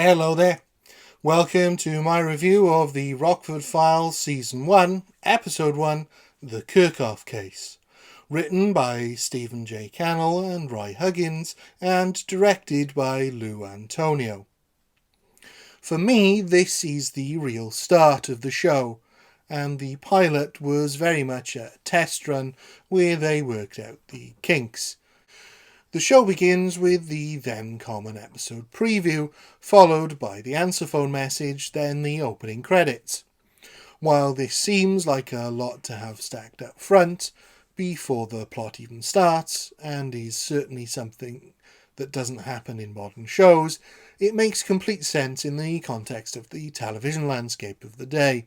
Hello there. Welcome to my review of the Rockford Files Season 1, Episode 1, The Kirkoff Case. Written by Stephen J. Cannell and Roy Huggins and directed by Lou Antonio. For me, this is the real start of the show, and the pilot was very much a test run where they worked out the kinks. The show begins with the then common episode preview, followed by the answer phone message, then the opening credits. While this seems like a lot to have stacked up front, before the plot even starts, and is certainly something that doesn't happen in modern shows, it makes complete sense in the context of the television landscape of the day.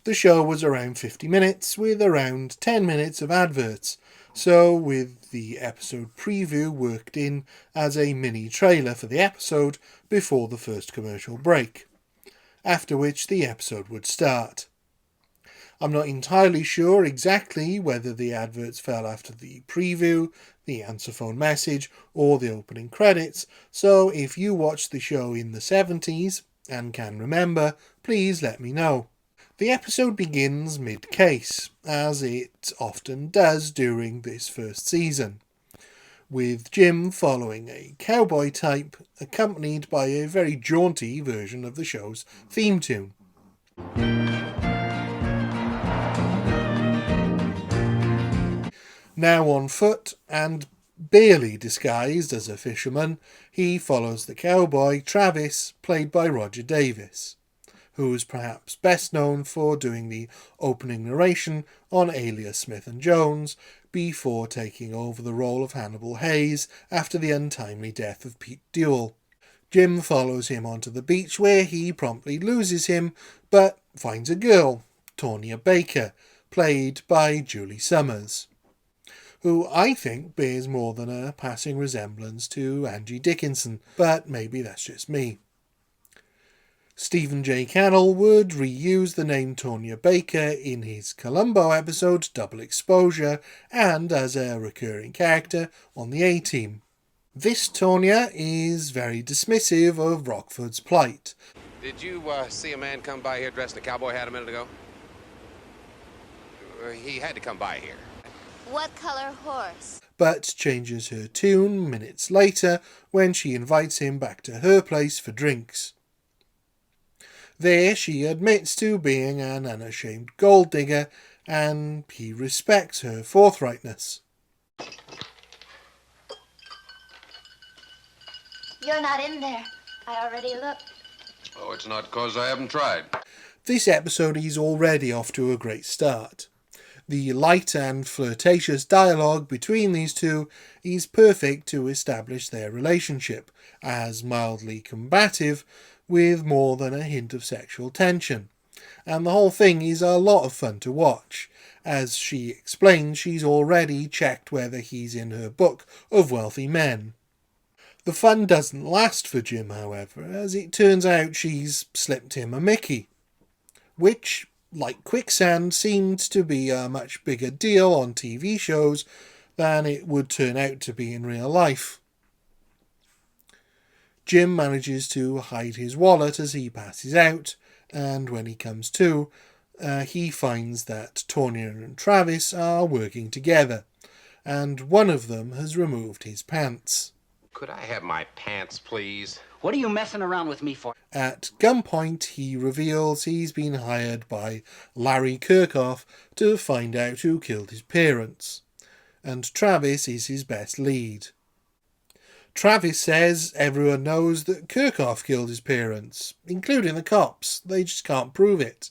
The show was around 50 minutes, with around 10 minutes of adverts, so with the episode preview worked in as a mini trailer for the episode before the first commercial break, after which the episode would start. I'm not entirely sure exactly whether the adverts fell after the preview, the answer phone message, or the opening credits, so if you watched the show in the 70s and can remember, please let me know. The episode begins mid-case, as it often does during this first season, with Jim following a cowboy type, accompanied by a very jaunty version of the show's theme tune. Now on foot, and barely disguised as a fisherman, he follows the cowboy, Travis, played by Roger Davis, who is perhaps best known for doing the opening narration on Alias Smith and Jones, before taking over the role of Hannibal Hayes after the untimely death of Pete Duell. Jim follows him onto the beach where he promptly loses him, but finds a girl, Tonya Baker, played by Julie Summers, who I think bears more than a passing resemblance to Angie Dickinson, but maybe that's just me. Stephen J. Cannell would reuse the name Tonya Baker in his Columbo episode Double Exposure and as a recurring character on the A-Team. This Tonya is very dismissive of Rockford's plight. Did you see a man come by here dressed in a cowboy hat a minute ago? He had to come by here. What color horse? But changes her tune minutes later when she invites him back to her place for drinks. There she admits to being an unashamed gold digger, and he respects her forthrightness. You're not in there. I already looked. Oh, it's not 'cause I haven't tried. This episode is already off to a great start. The light and flirtatious dialogue between these two is perfect to establish their relationship as mildly combative, with more than a hint of sexual tension, and the whole thing is a lot of fun to watch. As she explains, she's already checked whether he's in her book of wealthy men. The fun doesn't last for Jim, however, as it turns out she's slipped him a Mickey, which, like quicksand, seemed to be a much bigger deal on TV shows than it would turn out to be in real life. Jim manages to hide his wallet as he passes out, and when he comes to, he finds that Tonya and Travis are working together, and one of them has removed his pants. Could I have my pants, please? What are you messing around with me for? At gunpoint, he reveals he's been hired by Larry Kirkoff to find out who killed his parents, and Travis is his best lead. Travis says everyone knows that Kirkoff killed his parents, including the cops. They just can't prove it.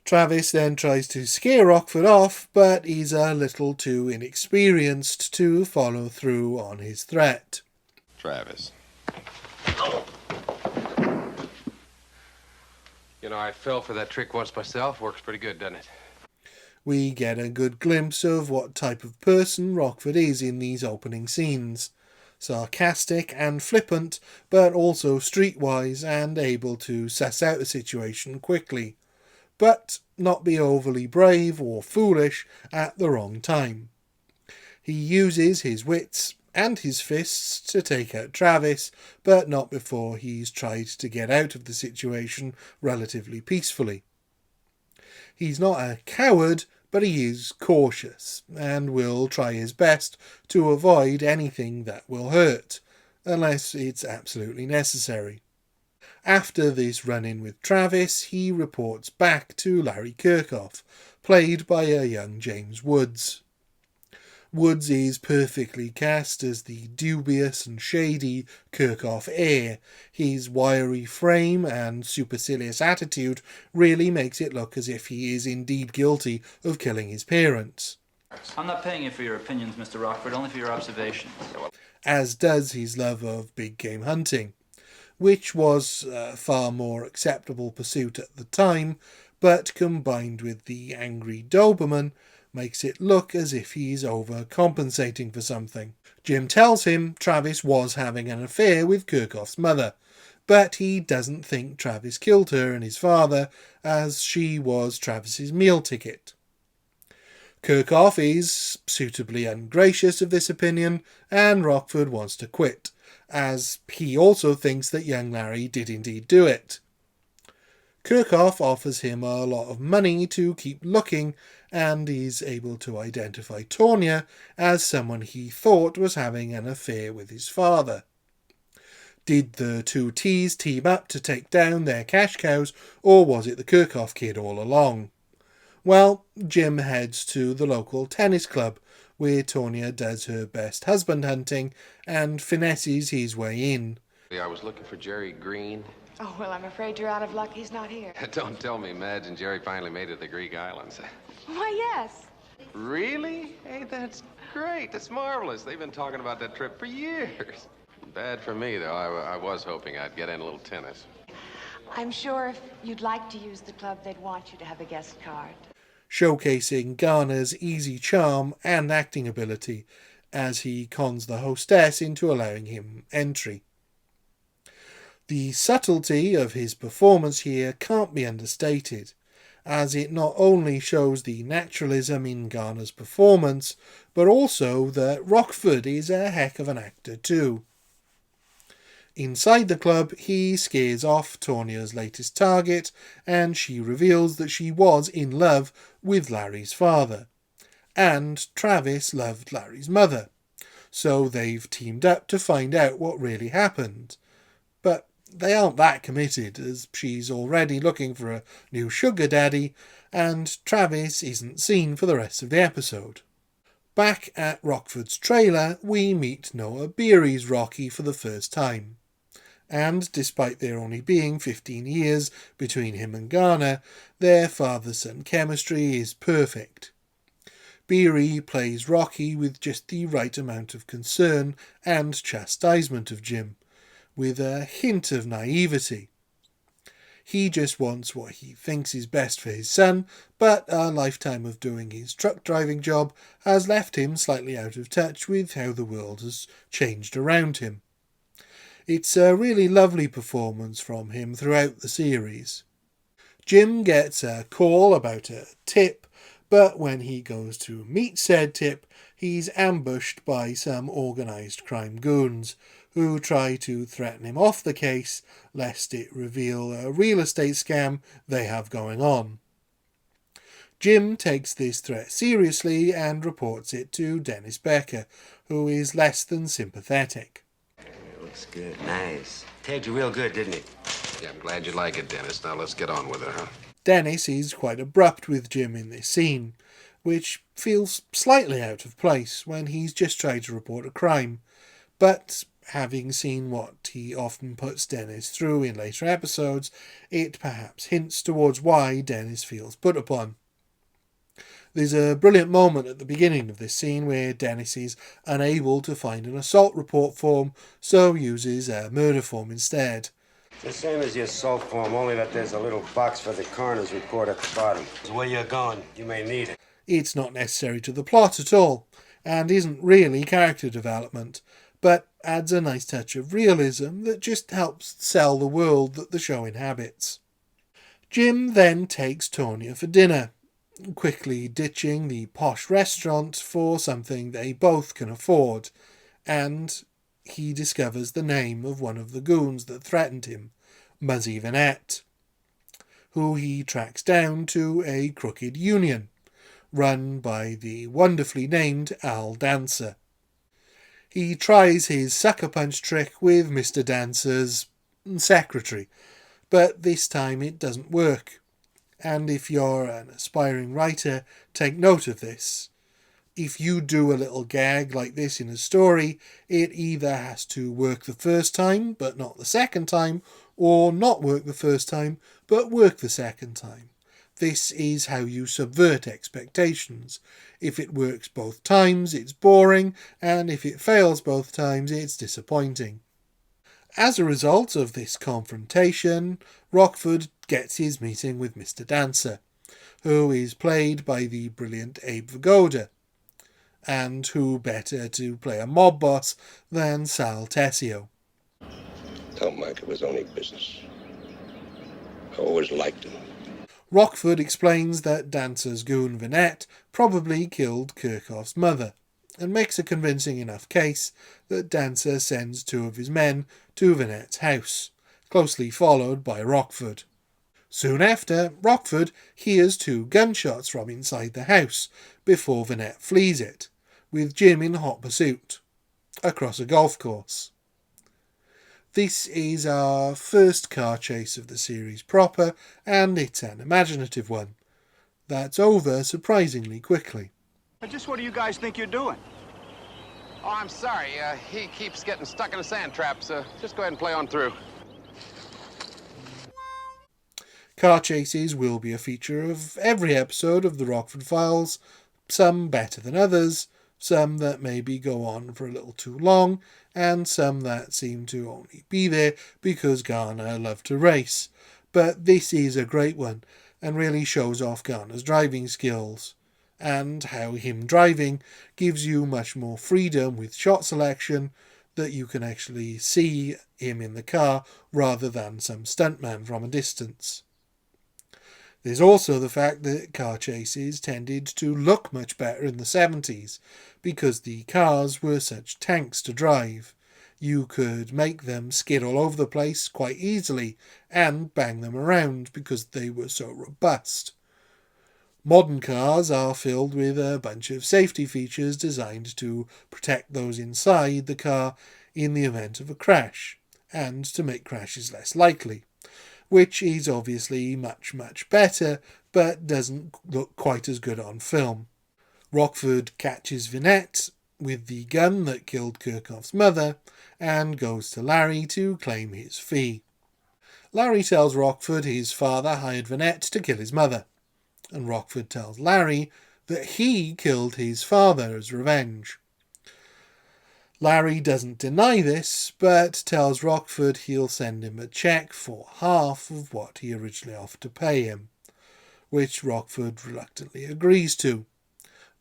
Travis then tries to scare Rockford off, but he's a little too inexperienced to follow through on his threat. Travis. You know, I fell for that trick once myself. Works pretty good, doesn't it? We get a good glimpse of what type of person Rockford is in these opening scenes. Sarcastic and flippant, but also streetwise and able to suss out a situation quickly, but not be overly brave or foolish at the wrong time. He uses his wits and his fists to take out Travis, but not before he's tried to get out of the situation relatively peacefully. He's not a coward, but he is cautious, and will try his best to avoid anything that will hurt, unless it's absolutely necessary. After this run-in with Travis, he reports back to Larry Kirkoff, played by a young James Woods. Woods is perfectly cast as the dubious and shady Kirkoff heir. His wiry frame and supercilious attitude really makes it look as if he is indeed guilty of killing his parents. I'm not paying you for your opinions, Mr. Rockford, only for your observations. As does his love of big game hunting, which was a far more acceptable pursuit at the time, but combined with the angry Doberman, makes it look as if he's overcompensating for something. Jim tells him Travis was having an affair with Kirkoff's mother, but he doesn't think Travis killed her and his father, as she was Travis's meal ticket. Kirkoff is suitably ungracious of this opinion, and Rockford wants to quit, as he also thinks that young Larry did indeed do it. Kirkoff offers him a lot of money to keep looking, and is able to identify Tonya as someone he thought was having an affair with his father. Did the two T's team up to take down their cash cows, or was it the Kirkoff kid all along? Well, Jim heads to the local tennis club, where Tonya does her best husband hunting and finesses his way in. I was looking for Jerry Green. Oh, well, I'm afraid you're out of luck. He's not here. Don't tell me Madge and Jerry finally made it to the Greek Islands. Why, yes. Really? Hey, that's great. That's marvelous. They've been talking about that trip for years. Bad for me, though. I was hoping I'd get in a little tennis. I'm sure if you'd like to use the club, they'd want you to have a guest card. Showcasing Garner's easy charm and acting ability as he cons the hostess into allowing him entry. The subtlety of his performance here can't be understated, as it not only shows the naturalism in Garner's performance, but also that Rockford is a heck of an actor too. Inside the club, he scares off Tonya's latest target, and she reveals that she was in love with Larry's father, and Travis loved Larry's mother, so they've teamed up to find out what really happened. But they aren't that committed, as she's already looking for a new sugar daddy, and Travis isn't seen for the rest of the episode. Back at Rockford's trailer, we meet Noah Beery's Rocky for the first time. And despite there only being 15 years between him and Garner, their father-son chemistry is perfect. Beery plays Rocky with just the right amount of concern and chastisement of Jim, with a hint of naivety. He just wants what he thinks is best for his son, but a lifetime of doing his truck driving job has left him slightly out of touch with how the world has changed around him. It's a really lovely performance from him throughout the series. Jim gets a call about a tip, but when he goes to meet said tip, he's ambushed by some organised crime goons, who try to threaten him off the case, lest it reveal a real estate scam they have going on. Jim takes this threat seriously and reports it to Dennis Becker, who is less than sympathetic. Looks good. Nice. Tagged you real good, didn't he? Yeah, I'm glad you like it, Dennis. Now let's get on with it, huh? Dennis is quite abrupt with Jim in this scene, which feels slightly out of place when he's just tried to report a crime. But having seen what he often puts Dennis through in later episodes, it perhaps hints towards why Dennis feels put upon. There's a brilliant moment at the beginning of this scene where Dennis is unable to find an assault report form, so uses a murder form instead. It's the same as the assault form, only that there's a little box for the coroner's report at the bottom. Where you're going, you may need it. It's not necessary to the plot at all, and isn't really character development, but adds a nice touch of realism that just helps sell the world that the show inhabits. Jim then takes Tonya for dinner, quickly ditching the posh restaurant for something they both can afford, and he discovers the name of one of the goons that threatened him, Muzzy Vanette, who he tracks down to a crooked union run by the wonderfully named Al Dancer. He tries his sucker punch trick with Mr. Dancer's secretary, but this time it doesn't work. And if you're an aspiring writer, take note of this. If you do a little gag like this in a story, it either has to work the first time but not the second time, or not work the first time but work the second time. This is how you subvert expectations. If it works both times, it's boring, and if it fails both times, it's disappointing. As a result of this confrontation, Rockford gets his meeting with Mr. Dancer, who is played by the brilliant Abe Vigoda, and who better to play a mob boss than Sal Tessio. Tell Mike it was only business. I always liked him. Rockford explains that Dancer's goon Vanette probably killed Kirkoff's mother, and makes a convincing enough case that Dancer sends 2 of his men to Vanette's house, closely followed by Rockford. Soon after, Rockford hears 2 gunshots from inside the house before Vanette flees it, with Jim in hot pursuit, across a golf course. This is our first car chase of the series proper, and it's an imaginative one. That's over surprisingly quickly. Just what do you guys think you're doing? Oh, I'm sorry. He keeps getting stuck in a sand trap, so just go ahead and play on through. Car chases will be a feature of every episode of the Rockford Files, some better than others, some that maybe go on for a little too long, and some that seem to only be there because Garner loved to race. But this is a great one, and really shows off Garner's driving skills, and how him driving gives you much more freedom with shot selection, that you can actually see him in the car rather than some stuntman from a distance. There's also the fact that car chases tended to look much better in the 70s, because the cars were such tanks to drive. You could make them skid all over the place quite easily, and bang them around because they were so robust. Modern cars are filled with a bunch of safety features designed to protect those inside the car in the event of a crash, and to make crashes less likely, which is obviously much, much better, but doesn't look quite as good on film. Rockford catches Vanette with the gun that killed Kirkoff's mother, and goes to Larry to claim his fee. Larry tells Rockford his father hired Vanette to kill his mother, and Rockford tells Larry that he killed his father as revenge. Larry doesn't deny this, but tells Rockford he'll send him a cheque for half of what he originally offered to pay him, which Rockford reluctantly agrees to.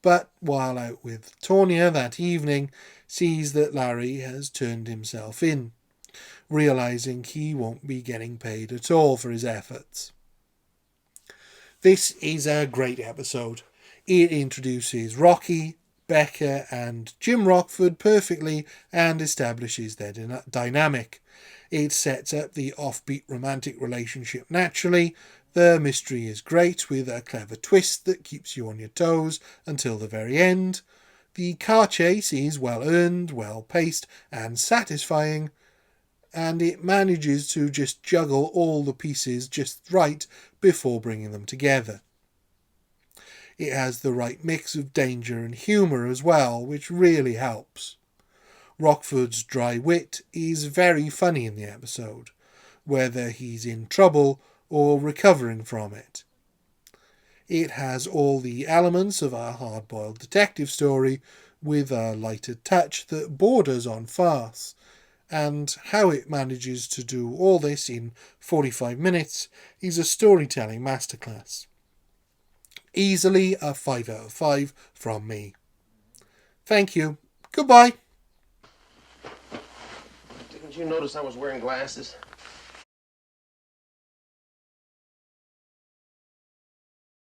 But while out with Tonya that evening, sees that Larry has turned himself in, realising he won't be getting paid at all for his efforts. This is a great episode. It introduces Rocky, Becca and Jim Rockford perfectly and establishes their dynamic. It sets up the offbeat romantic relationship naturally. The mystery is great, with a clever twist that keeps you on your toes until the very end. The car chase is well earned, well paced and satisfying, and it manages to just juggle all the pieces just right before bringing them together. It has the right mix of danger and humour as well, which really helps. Rockford's dry wit is very funny in the episode, whether he's in trouble or recovering from it. It has all the elements of a hard-boiled detective story with a lighter touch that borders on farce, and how it manages to do all this in 45 minutes is a storytelling masterclass. Easily a 5 out of 5 from me. Thank you. Goodbye. Didn't you notice I was wearing glasses?